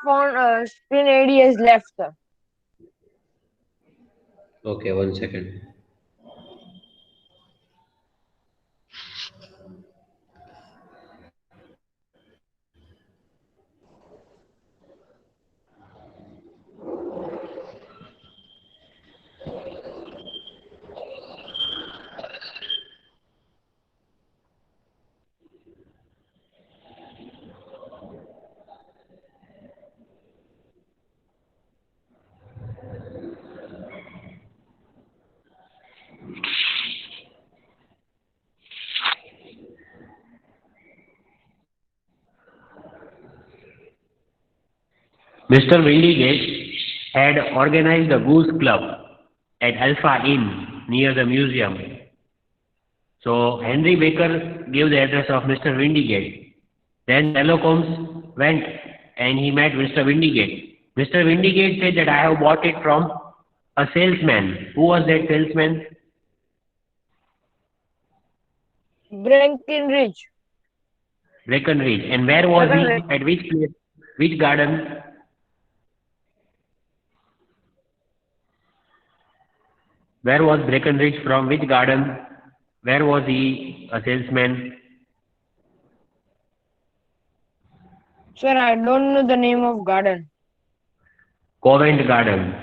phone screen AD is left, sir. Okay, 1 second. Mr. Windigate had organized a goose club at Alpha Inn near the museum. So Henry Baker gave the address of Mr. Windigate. Then Sherlock Holmes went and he met Mr. Windigate. Mr. Windigate said that I have bought it from a salesman. Who was that salesman? Breckenridge. Breckenridge. And where was he? Breckenridge. At which place? Which garden? Where was Breckenridge from? Which garden? Where was he a salesman? Sir, I don't know the name of garden. Covent Garden.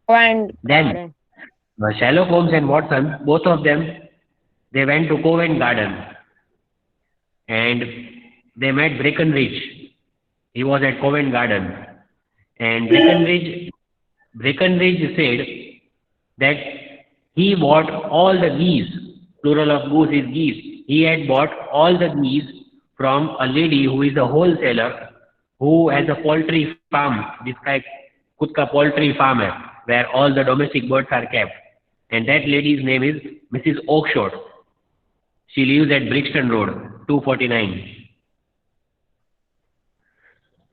Covent Then Garden. Sherlock Holmes and Watson, both of them, they went to Covent Garden and they met Breckenridge. He was at Covent Garden, and Breckenridge said that he bought all the geese. Plural of goose is geese. He had bought all the geese from a lady who is a wholesaler who has a poultry farm. This guy खुद का poultry farm है where all the domestic birds are kept. And that lady's name is Mrs. Oakshott. She lives at Brixton Road, 249.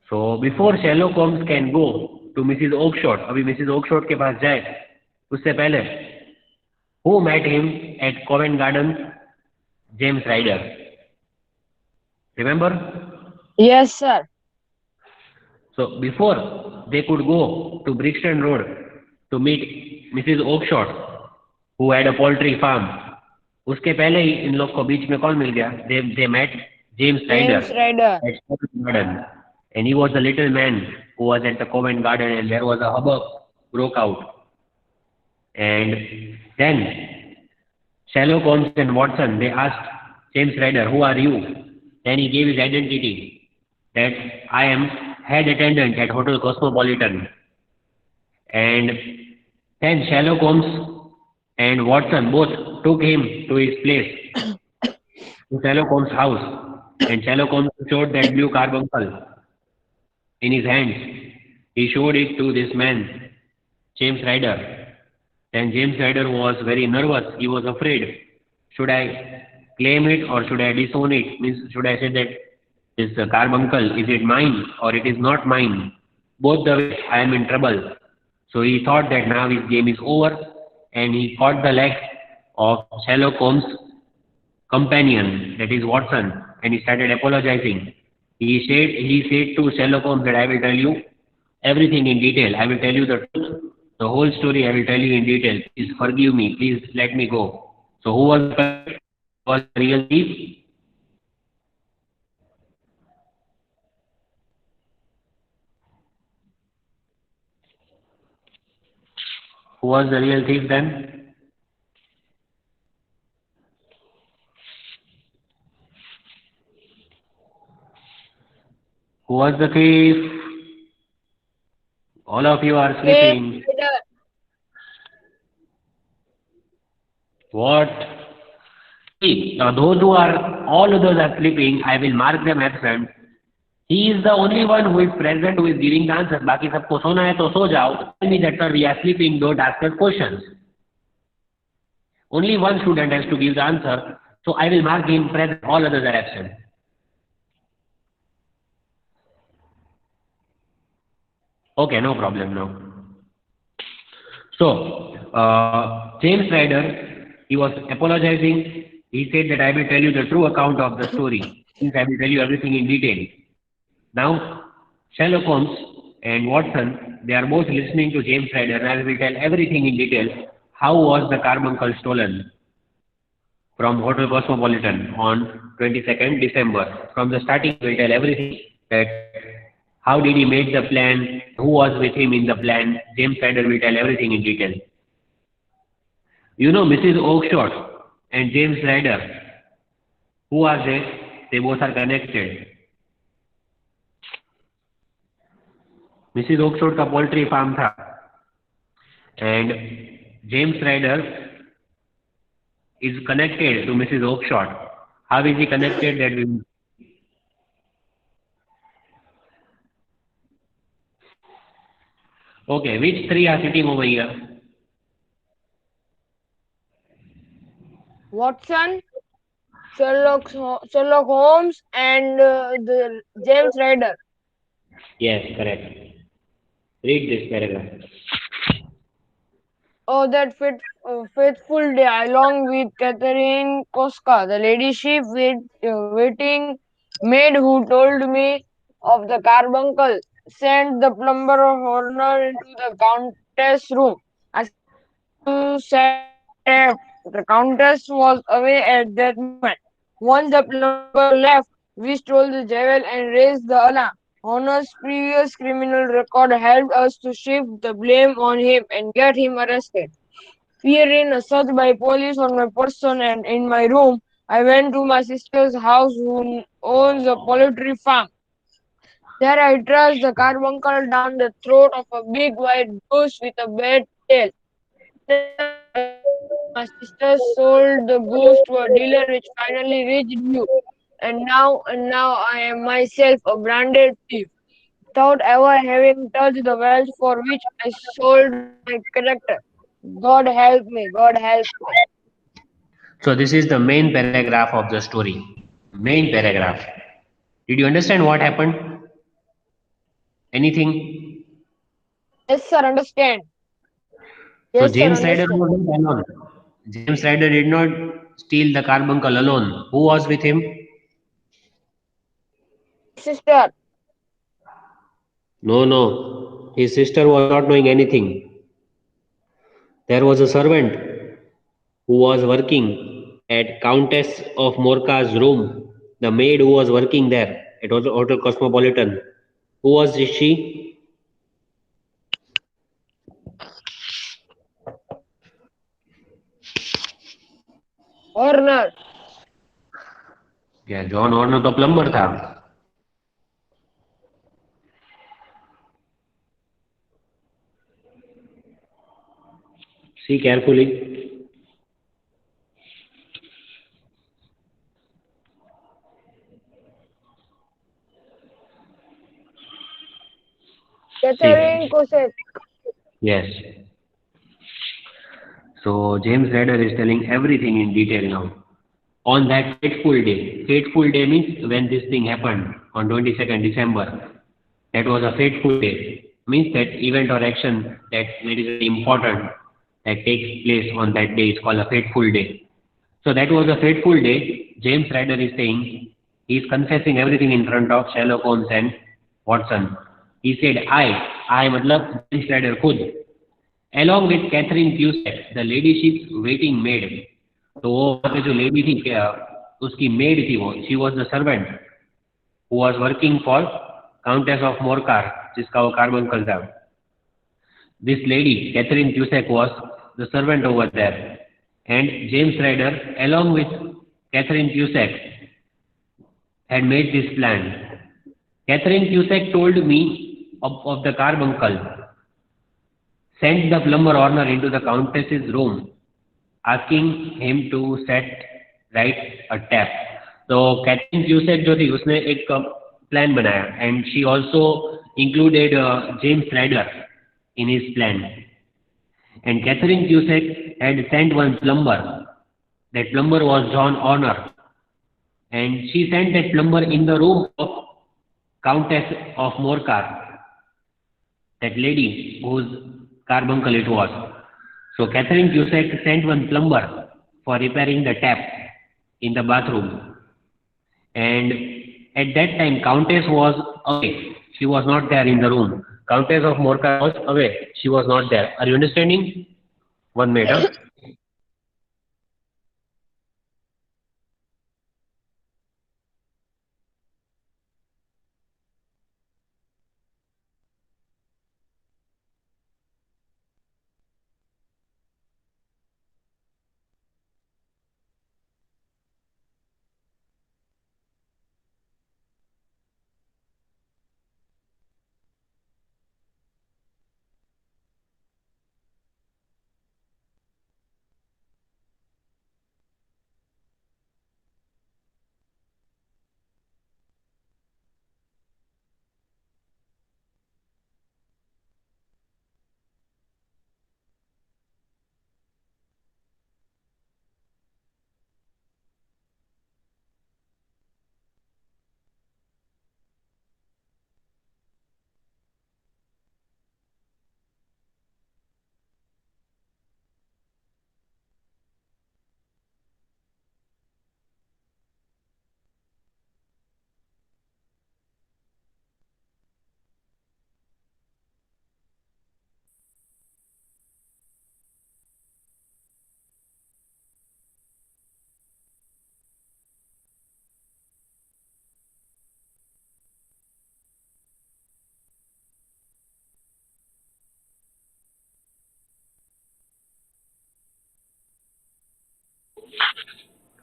So before Sherlock Holmes can go to Mrs. Oakshott, अभी Mrs. Oakshott के पास जाए, उससे पहले who met him at Covent Garden? James Ryder. Remember? Yes, sir. So before they could go to Brixton Road to meet Mrs. Oakshott, who had a poultry farm, उसके पहले ही इन लोग को बीच में कौन मिल गया? They met James Ryder James Ryder. at Covent Garden, and he was a little man who was at the Covent Garden, and there was a hubbub broke out. And then Sherlock Holmes and Watson, they asked James Ryder, "Who are you?" Then he gave his identity, that I am head attendant at Hotel Cosmopolitan. And then Sherlock Holmes and Watson both took him to his place, to Sherlock Holmes' house. And Sherlock Holmes showed that blue carbuncle in his hands. He showed it to this man, James Ryder. Then James Ryder was very nervous. He was afraid. Should I claim it or should I disown it? Means, should I say that this carbuncle, is it mine or it is not mine? Both the way, I am in trouble. So he thought that now his game is over, and he caught the leg of Sherlock Holmes' companion, that is Watson, and he started apologizing. He said to Sherlock Holmes that I will tell you everything in detail. I will tell you the truth, the whole story. I will tell you in detail. Please forgive me. Please let me go. So who was the real thief? Who was the real thief then? Who was the thief? All of you are James sleeping. Ryder. What? See, now those who are, all others are sleeping, I will mark them absent. He is the only one who is present, who is giving the answer. बाकी सबको सोना है तो सो जाओ. Tell me that, sir, we are sleeping, don't ask us questions. Only one student has to give the answer. So I will mark him present, all others are absent. Okay, no problem now. So, James Ryder, he was apologizing. He said that I will tell you the true account of the story. Since I will tell you everything in detail. Now, Sherlock Holmes and Watson, they are both listening to James Ryder, and I will tell everything in detail. How was the carbuncle stolen from Hotel Cosmopolitan on 22nd December? From the starting, we will tell everything, that how did he make the plan, who was with him in the plan. James Ryder will tell everything in detail. You know Mrs. Oakeshott and James Ryder. Who are they? They both are connected. Mrs Oxford का poultry farm था, and James Rider is connected to Mrs. Oakeshott. How is he connected? That we... Okay, which three are sitting over here? Watson, Sherlock Holmes, and the James Ryder. Yes, correct. Read this paragraph. Oh, that faithful day, along with Catherine Koska, the ladyship waiting maid who told me of the carbuncle, sent the plumber Horner into the countess' room, asking to set tap. The countess was away at that moment. Once the plumber left, we stole the jewel and raised the alarm. Horner's previous criminal record helped us to shift the blame on him and get him arrested. Fearing a search by police on my person and in my room, I went to my sister's house who owns a poultry farm. There I thrust the carbuncle down the throat of a big white goose with a bad tail. My sister sold the goose to a dealer which finally reached you. And now I am myself a branded thief, without ever having touched the wealth for which I sold my character. God help me, God help me. So this is the main paragraph of the story. Main paragraph. Did you understand what happened? Anything? Yes, sir, understand. So Yes, sir, James Ryder understand. was not alone. James Ryder did not steal the carbuncle alone. Who was with him? Sister, No, no. His sister was not knowing anything. There was a servant who was working at Countess of Morca's room. The maid who was working there at Hotel Cosmopolitan. Who was she? Horner. क्या John Horner तो plumber था. See carefully. Catherine Cossack. Yes. So James Ryder is telling everything in detail now. On that fateful day means when this thing happened on 22nd December. That was a fateful day. Means that event or action that is very important that takes place on that day is called a fateful day. So that was a fateful day. James Ryder is saying, he is confessing everything in front of Sherlock Holmes and Watson. He said, I matlab James Ryder khud, along with Catherine Cusack, the ladyship's waiting maid. तो वो वहाँ पे जो lady थी क्या उसकी maid थी वो, she was the servant who was working for countess of Morcar, जिसका वो कार्बंकल था. This lady, Catherine Cusack, was the servant over there, and James Ryder, along with Catherine Cusack, had made this plan. Catherine Cusack told me of the carbuncle, sent the plumber Horner into the countess's room, asking him to set right a tap. तो Catherine Cusack जो थी उसने एक plan बनाया, and she also included James Ryder in his plan. And Catherine Cusack had sent one plumber. That plumber was John Horner, and she sent that plumber in the room of Countess of Morcar, that lady whose carbuncle it was. So Catherine Cusack sent one plumber for repairing the tap in the bathroom, and At that time, Countess was away. She was not there in the room. Countess of Morka was away. She was not there. Are you understanding? 1 minute. Huh?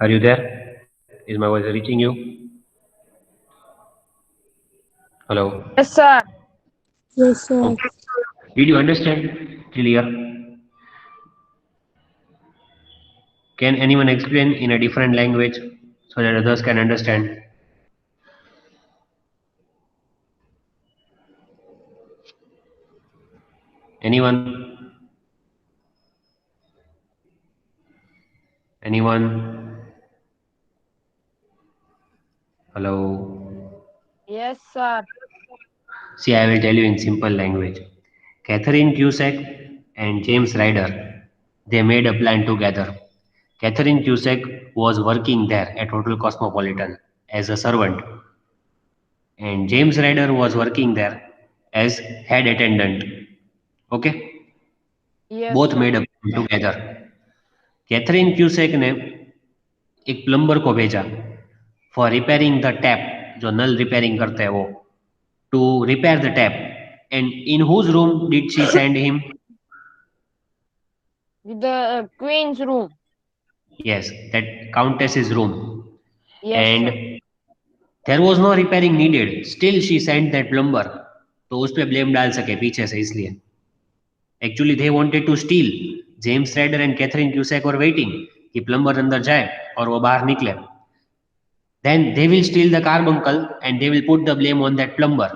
Are you there? Is my voice reaching you? Hello. Yes, sir. Yes, sir. Okay. Did you understand? Clear? Can anyone explain in a different language so that others can understand? Anyone? Anyone? Hello. Yes, sir. See, I will tell you in simple language. Catherine Cusack and James Ryder, they made a plan together. Catherine Cusack was working there at Hotel Cosmopolitan as a servant, and James Ryder was working there as head attendant. Okay, Yes, both sir. made a plan together. Catherine Cusack ने एक plumber को भेजा for repairing the tap जो नल repairing करते हैं वो to repair the tap and in whose room did she send him The queen's room. yes that countess's room Yes, and sir. there was no repairing needed still she sent that plumber तो उस पे blame डाल सके पीछे से इसलिए actually they wanted to steal James Rider and Catherine Cusack were waiting कि plumber अंदर जाए और वो बाहर निकले then they will steal the carbuncle and they will put the blame on that plumber.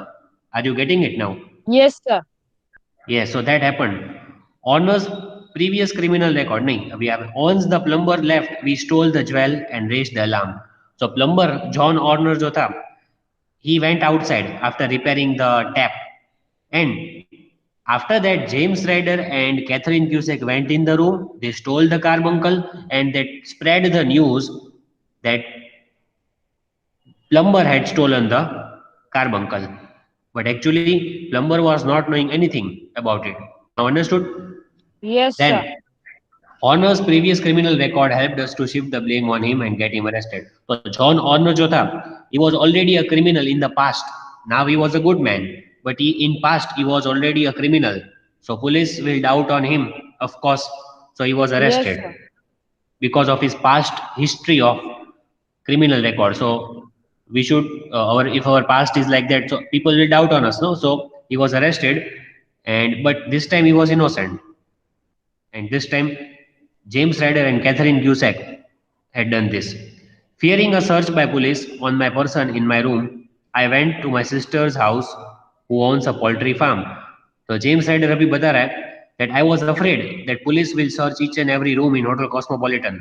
Are you getting it now? Yes, sir. Yes, so that happened. Honors previous criminal record. नहीं अभी आप once the plumber left, we stole the jewel and raised the alarm. So plumber John Horner जो था, he went outside after repairing the tap, and after that James Ryder and Catherine Cusack went in the room. They stole the carbuncle and they spread the news that plumber had stolen the carbuncle. But actually, plumber was not knowing anything about it. Now understood? Yes, Then, sir. Horner's previous criminal record helped us to shift the blame on him and get him arrested. So John Horner जो था, he was already a criminal in the past. Now he was a good man, but in past he was already a criminal. So police will doubt on him, of course. So he was Yes, arrested sir. because of his past history of criminal record. So we should our if our past is like that, so people will doubt on us, no? So he was arrested, and but this time he was innocent, and this time James Ryder and Catherine Cusack had done this. Fearing a search by police on my person in my room, I went to my sister's house, who owns a poultry farm. So James Ryder अभी बता रहा है that I was afraid that police will search each and every room in Hotel Cosmopolitan.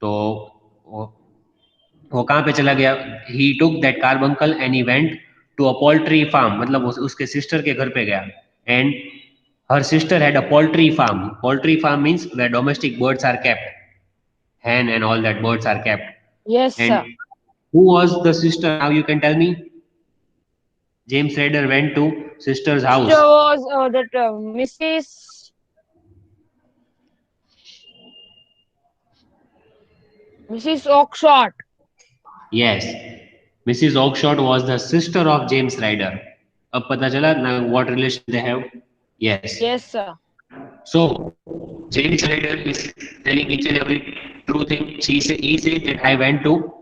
तो वो कहाँ पे चला गया he took that carbuncle and he went to a poultry farm मतलब उसके सिस्टर के घर पे गया and her sister had a poultry farm means where domestic birds are kept hen and all that birds are kept Yes, and sir. Who was the sister? Now you can tell me. James Ryder went to sister's Sister house. was that Mrs. Oxford. Yes, Mrs. Oakshott was the sister of James Ryder. अब पता चला now what relation they have? Yes. Yes, sir. So James Ryder is telling each and every true thing. He said that I went to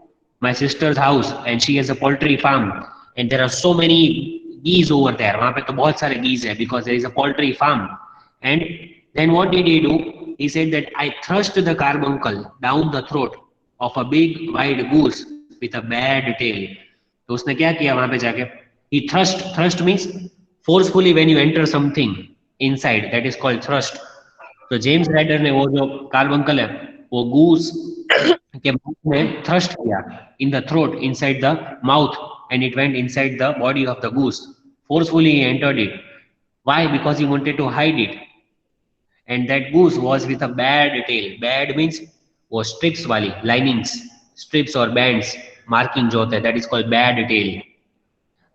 my sister's house and she has a poultry farm and there are so many geese over there. वहाँ पे तो बहुत सारे geese है because there is a poultry farm. And then what did he do? He said that I thrust the carbuncle down the throat of a big white goose with a bad tail. तो उसने क्या किया वहाँ पे जाके? He thrust means forcefully when you enter something inside, that is called thrust. तो James rider ने वो जो कार्बंकल है वो गूस के माउथ में थ्रस्ट किया in the throat inside the mouth and it went inside the body of the goose forcefully he entered it. Why? Because he wanted to hide it. And that goose was with a bad tail. Bad means वो strips वाली linings, strips or bands marking जो होता है, that is called bad tail.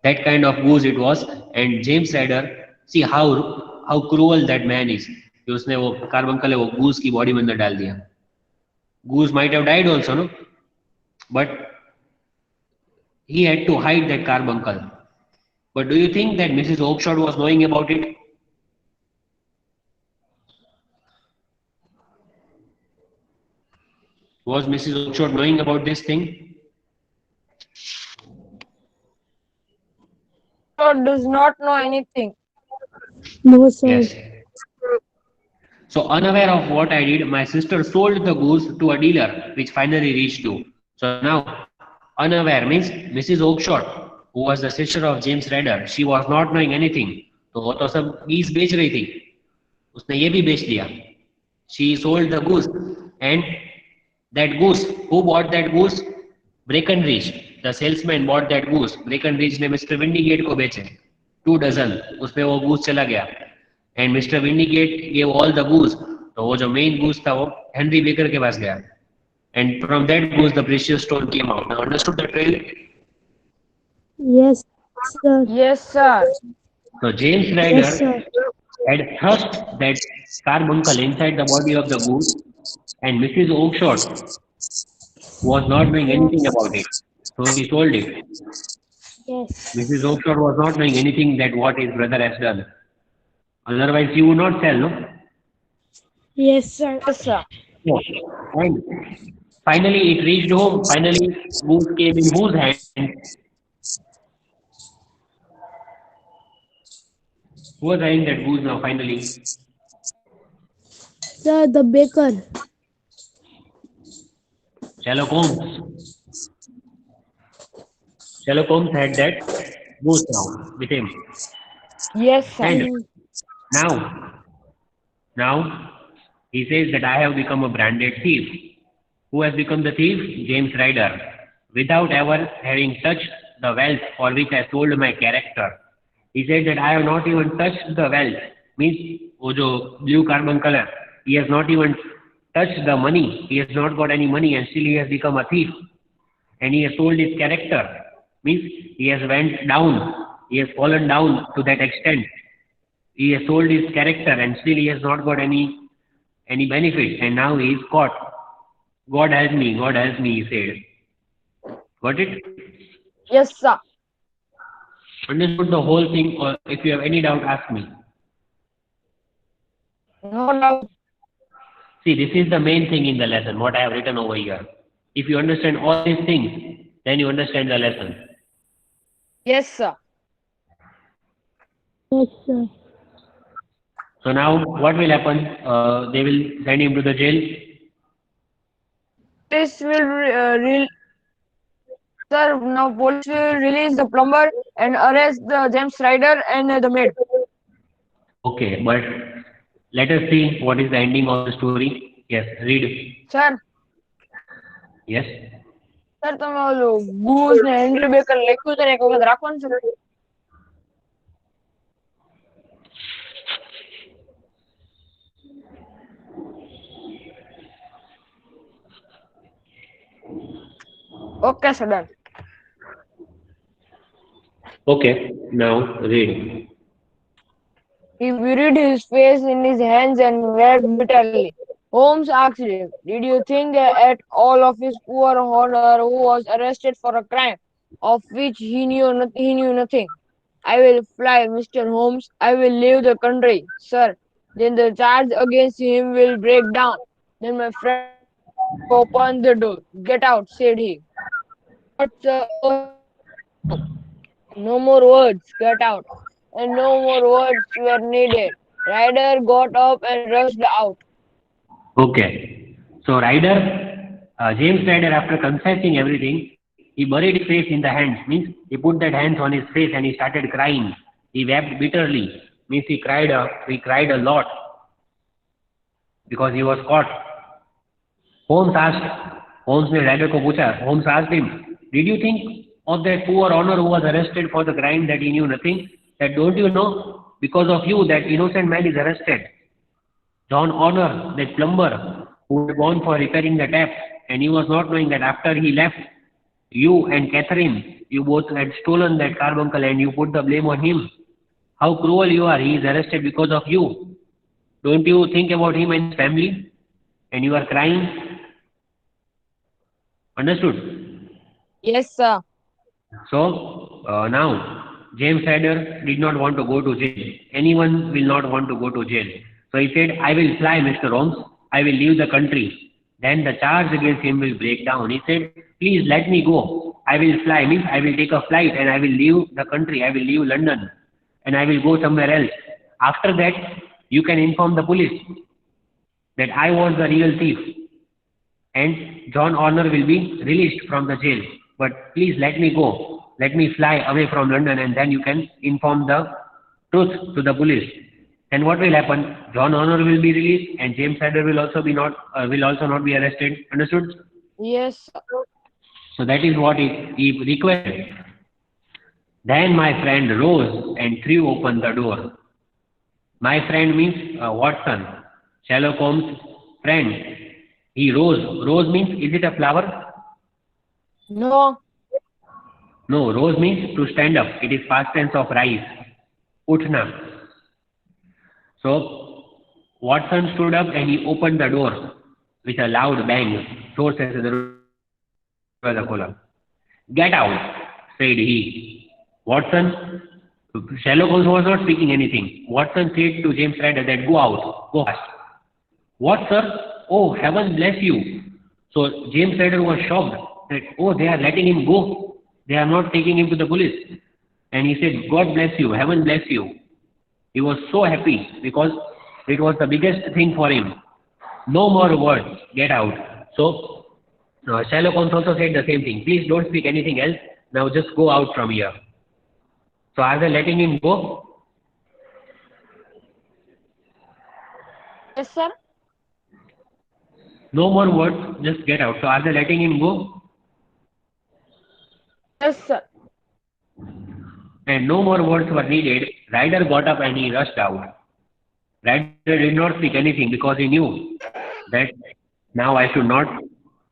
That kind of goose it was. And James Ryder, see how cruel that man is कि उसने वो carbuncle है वो goose की body में अंदर डाल दिया. Goose might have died also, no? But he had to hide that carbuncle. But do you think that Mrs. Oakshott was knowing about it? Was Mrs. Oakshott knowing about this thing? God does not know anything. No, sir. Yes. So unaware of what I did, my sister sold the goose to a dealer, which finally reached you. So now, unaware means Mrs. Oakshott, who was the sister of James Ryder, she was not knowing anything. तो वो तो सब geese बेच रही थी, उसने ये भी बेच दिया. She sold the goose, and that goose, who bought that goose? Breckenridge. The salesman bought that goose. Breckenridge ने मिस्टर विंडीगेट को बेचे 2 डजन. उसमें वो goose चला गया. And Mr. Windigate gave all the goose. तो वो जो main goose था वो हेनरी बेकर के पास गया. And from that goose the precious stone came out. Now understood the trail? Yes, sir. Yes, sir. So James Yes, Ryder sir. had thrust that carbuncle inside the body of the goose, and Mrs. Oakshott was not doing anything about it. So he sold it. Yes. Mrs. Oakshott was not doing anything that what his brother has done. Otherwise, he would not sell, no? Yes, sir. Yes, sir. No. And finally, it reached home. Finally, goose came in whose hand? Who was having that goose now? Finally, Sir, the baker. Sherlock Holmes. Sherlock Holmes had that goose now with him. Yes, sir. And now he says that I have become a branded thief. Who has become the thief? James Ryder. Without ever having touched the wealth for which I sold my character. He said that I have not even touched the wealth. Means वो जो blue carbuncle है, he has not even touched the money. He has not got any money and still he has become a thief. And he has sold his character. Means he has went down. He has fallen down to that extent. He has sold his character and still he has not got any benefit. And now he is caught. God help me, he said. Got it? Yes, sir. Understood the whole thing, or if you have any doubt, ask me. No doubt. See, this is the main thing in the lesson, what I have written over here. If you understand all these things, then you understand the lesson. Yes, sir. Yes, sir. So now, what will happen? They will send him to the jail. This will sir, now police will release the plumber and arrest the James Ryder and the maid. Okay, but let us see what is the ending of the story. Yes, read. Sir, Yes. sir, તમે ઓલું ગૂઝ ને henry baker લખ્યું છે ને એક વખત રાખવાનું છે. Okay, sir, done. Okay, now read. He buried his face in his hands and wept bitterly. Holmes asked him, "Did you think at all of his poor honor who was arrested for a crime of which he knew nothing?" "I will fly, Mr. Holmes. I will leave the country, sir. Then the charge against him will break down." Then my friend opened the door. "Get out," said he. "What, sir?" "Oh, no. No more words. Get out." And no more words were needed. Ryder got up and rushed out. Okay. So James Ryder, after confessing everything, he buried his face in the hands. Means he put that hands on his face and he started crying. He wept bitterly. Means he cried a lot because he was caught. Holmes asked, Holmes ने Ryder को पूछा, Holmes asked him, "Did you think of that poor honor who was arrested for the crime that he knew nothing? That don't you know? Because of you, that innocent man is arrested. John Honor, that plumber who had gone for repairing the tap, and he was not knowing that after he left, you and Catherine, you both had stolen that carbuncle and you put the blame on him. How cruel you are! He is arrested because of you. Don't you think about him and his family? And you are crying. Understood? Yes, sir. So now James Ryder did not want to go to jail. Anyone will not want to go to jail. So he said, "I will fly, Mr. Holmes. I will leave the country. Then the charge against him will break down." He said, "Please let me go. I will fly. Means I will take a flight and I will leave the country. I will leave London and I will go somewhere else. After that, you can inform the police that I was the real thief and John Honor will be released from the jail. But please let me go. Let me fly away from London and then you can inform the truth to the police." And what will happen? John Honor will be released and James Ryder will also not be arrested. Understood? Yes, sir. So that is what he requested. Then my friend rose and threw open the door. My friend means Watson, Sherlock Holmes' friend. He rose. Rose means, is it a flower? No. No, rose means to stand up. It is past tense of rise. Utna. So Watson stood up and he opened the door with a loud bang. जोर से दरवाजा खोला. "Get out," said he. Watson, Sherlock Holmes was not speaking anything. Watson said to James Ryder that go out, go fast. "What, sir? Oh, heaven bless you." So James Ryder was shocked that, oh, they are letting him go. They are not taking him to the police. And he said, "God bless you, heaven bless you." He was so happy because it was the biggest thing for him. No more words, get out. So Sherlock Holmes also said the same thing. "Please don't speak anything else. Now just go out from here." So are they letting him go? Yes, sir. No more words, just get out. So are they letting him go? Yes, sir. And no more words were needed. Ryder got up and he rushed out. Ryder did not speak anything because he knew that now I should not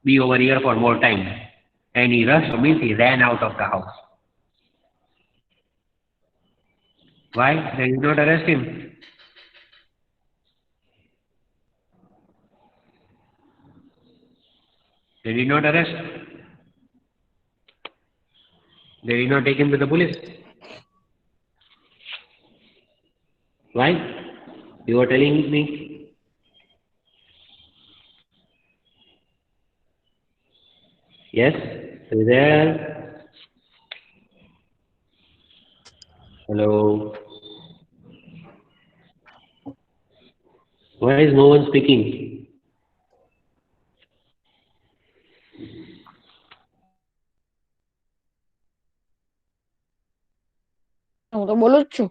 be over here for more time. And he rushed, means he ran out of the house. Why? They did not arrest him. They did not arrest. They did not take him to the police. Why? You were telling me. Yes? Are you there? Hello? Why is no one speaking? હું તો બોલું જ છું.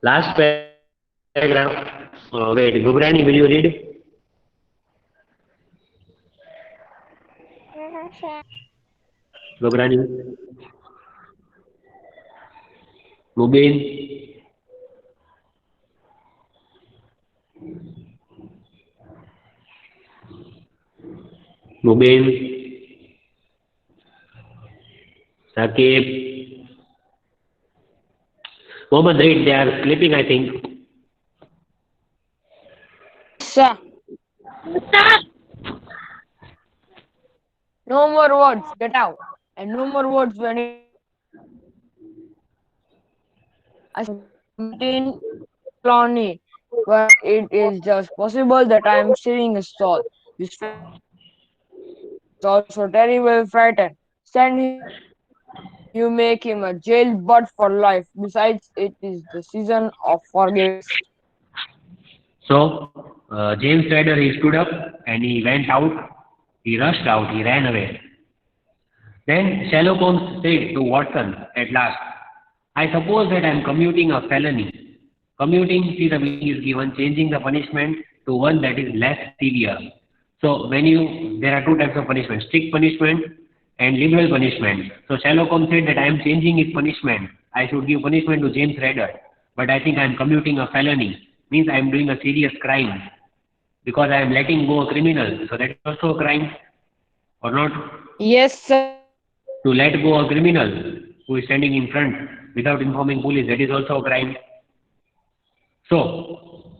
Last paragraph. Wait, Gubrani, will you read? Gubrani. Mubin. Mubin. Saqib. Mohammed, read. They are sleeping, I think. Sir, no more words. Get out. And no more words when it I in colony, but it is just possible that I am stealing a soul. This fellow is also terribly frightened. Send him, you make him a jailbird for life. Besides, it is the season of forgiveness. So, James Ryder, he stood up and he went out. He rushed out. He ran away. Then Sherlock Holmes said to Watson at last, I suppose that I am commuting a felony. Commuting, see the meaning is given, changing the punishment to one that is less severe. So there are two types of punishment, strict punishment and liberal punishment. So Sherlock Holmes said that I am changing his punishment. I should give punishment to James Ryder. But I think I am commuting a felony. Means I am doing a serious crime. Because I am letting go a criminal. So that is also a crime or not? Yes, sir. To let go a criminal who is standing in front without informing police, that is also a crime. So,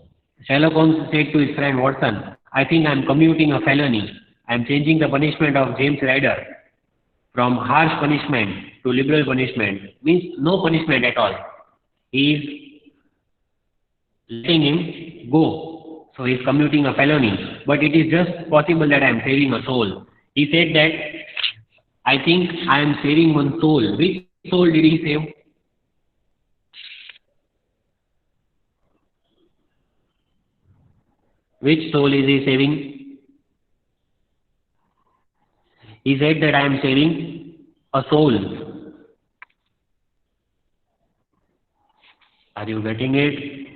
Sherlock Holmes said to his friend Watson, I think I am commuting a felony. I am changing the punishment of James Ryder from harsh punishment to liberal punishment. Means no punishment at all. He is letting him go. So he is commuting a felony. But it is just possible that I am saving a soul. He said that I think I am saving one soul. Which soul did he save? Which soul is he saving? He said that I am saving a soul. Are you getting it?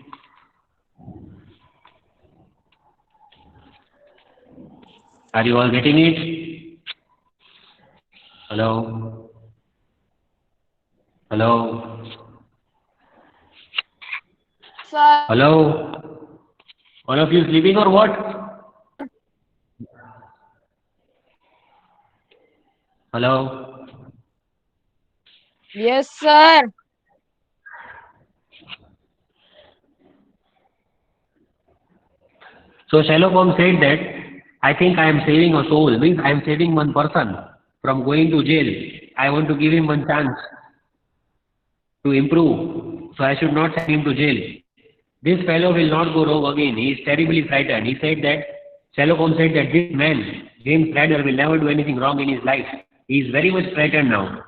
Are you all getting it? Hello? Hello? Sir, Hello? All of you sleeping or what? Hello? yes, sir. So Sherlock Holmes said that I think I am saving a soul, means I am saving one person from going to jail. I want to give him one chance to improve. So I should not send him to jail. This fellow will not go wrong again. He is terribly frightened. He said that, Sherlock Holmes said that this man, James Ryder, will never do anything wrong in his life. He is very much frightened now.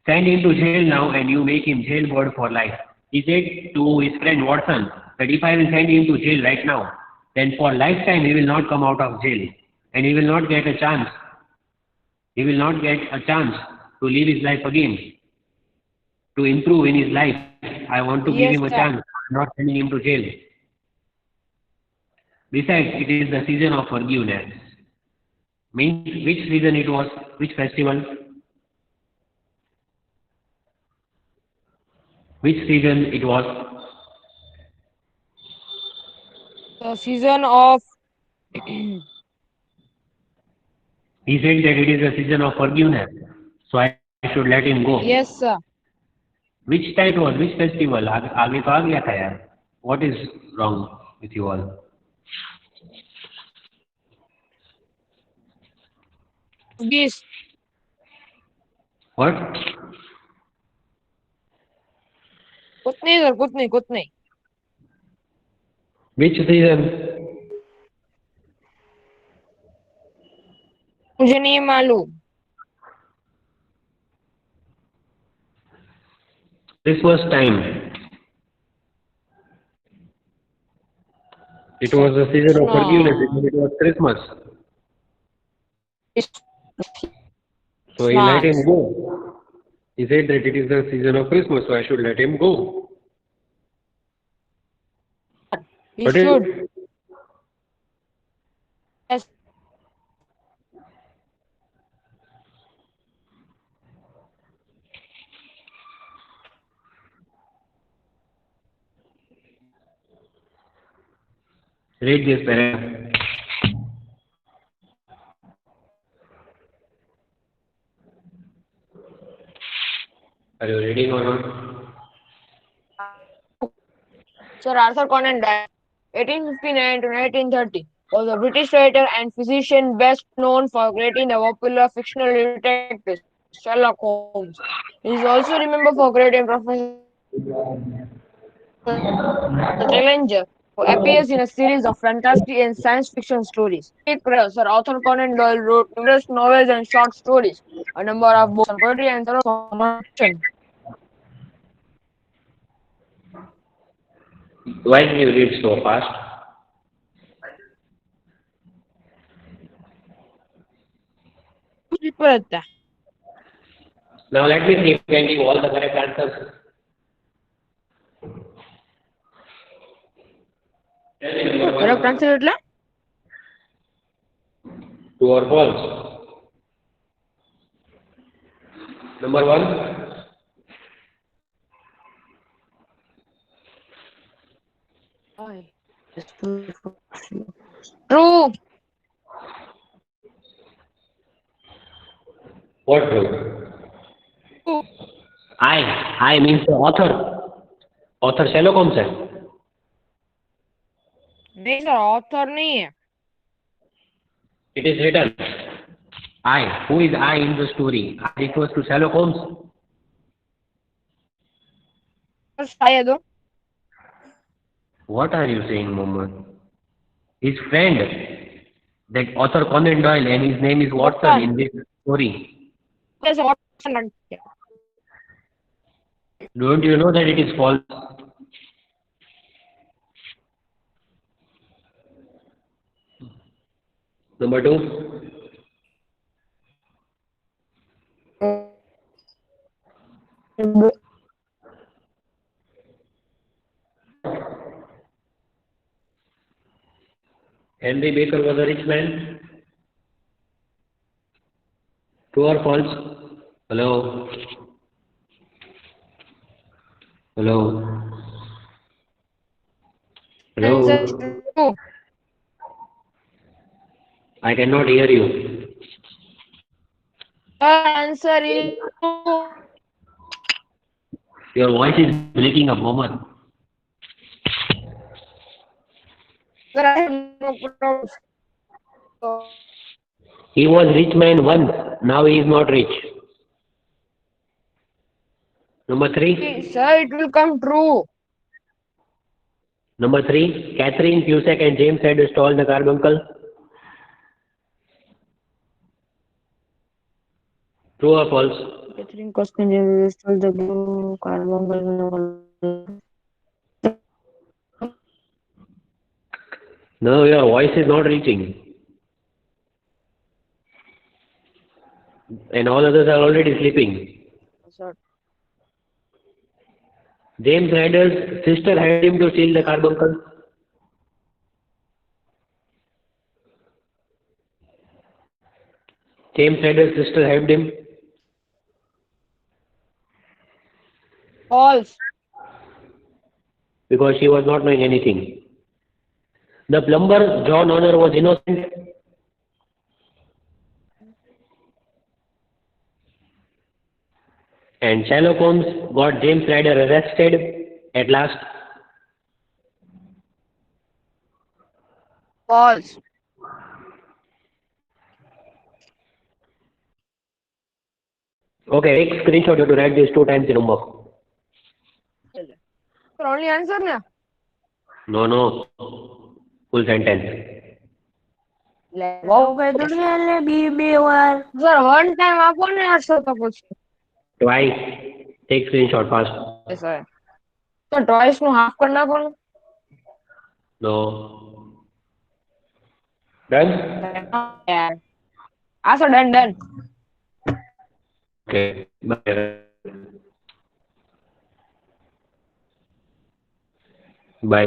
Send him to jail now and you make him jailbird for life. He said to his friend Watson that if I will send him to jail right now, then for lifetime he will not come out of jail and he will not get a chance. He will not get a chance to live his life again, to improve in his life. I want to give Yes, him a sir. chance, not sending him to jail. Besides, it is the season of forgiveness. Means which season it was? Which festival? Which season it was? The season of He said that it is a season of forgiveness. So I should let him go. yes, sir. Which time it was? Which festival? आगे तो आ गया था यार. What is wrong with you all? Beast. What? कुछ नहीं sir, कुछ नहीं, कुछ नहीं. Which season? मुझे नहीं मालूम. Christmas time. It was the season of forgiveness because it was Christmas. So he let him go. He said that it is the season of Christmas, so I should let him go. He But should. Yes. Read this paragraph. reading or not? Sir Arthur Conan Doyle, 1859 to 1930, was a British writer and physician best known for creating the popular fictional detective Sherlock Holmes. He is also remembered for creating Professor Challenger, who appears in a series of fantasy and science fiction stories. Sir Arthur Conan Doyle wrote numerous novels and short stories, a number of books on poetry, and several on non-fiction. Why did you read so fast? Correct Now let me see if you can give all the correct answers. Tell me number one. answer એટલે True or false? Number one. true. What true? I means the author. Author Sherlock Holmes है. नहीं sir author नहीं है. It is written. I. Who is I in the story? I refers to Sherlock Holmes. शायद हो. What are you saying, Mohammed? His friend, that author Conan Doyle, and his name is Watson in this story. जैसे Watson. Don't you know that it is false? Number two. Henry Baker was a rich man. True or false? Hello? Hello? Hello? Answer is true. I cannot hear you. Answer is true. Your voice is breaking up, Mohammed. Sir, I have no problem. He was rich man once. Now he is not rich. Number three. Sir, it will come true. Number three. Catherine Cusack and James had stole the carbuncle. True or false? Catherine Costin stole the blue carbuncle. No, your voice is not reaching. And all others are already sleeping. Sir. James Ryder's sister had him to steal the carbuncle. James Ryder's sister helped him. False. Because she was not knowing anything. The plumber, John Honor, was innocent. And Sherlock Holmes got James Ryder arrested at last. False. Okay, take screenshot. You have to write this 2 times in homework. Sir, only answer na? No. Full sentence. Sir, one time આપો ને answer તો પૂછો. Twice. Take screenshot fast. Yes, sir. So twice નું half કરી નાખો ને. No. Done? યાર. આ sir done. Okay. Bye. Bye.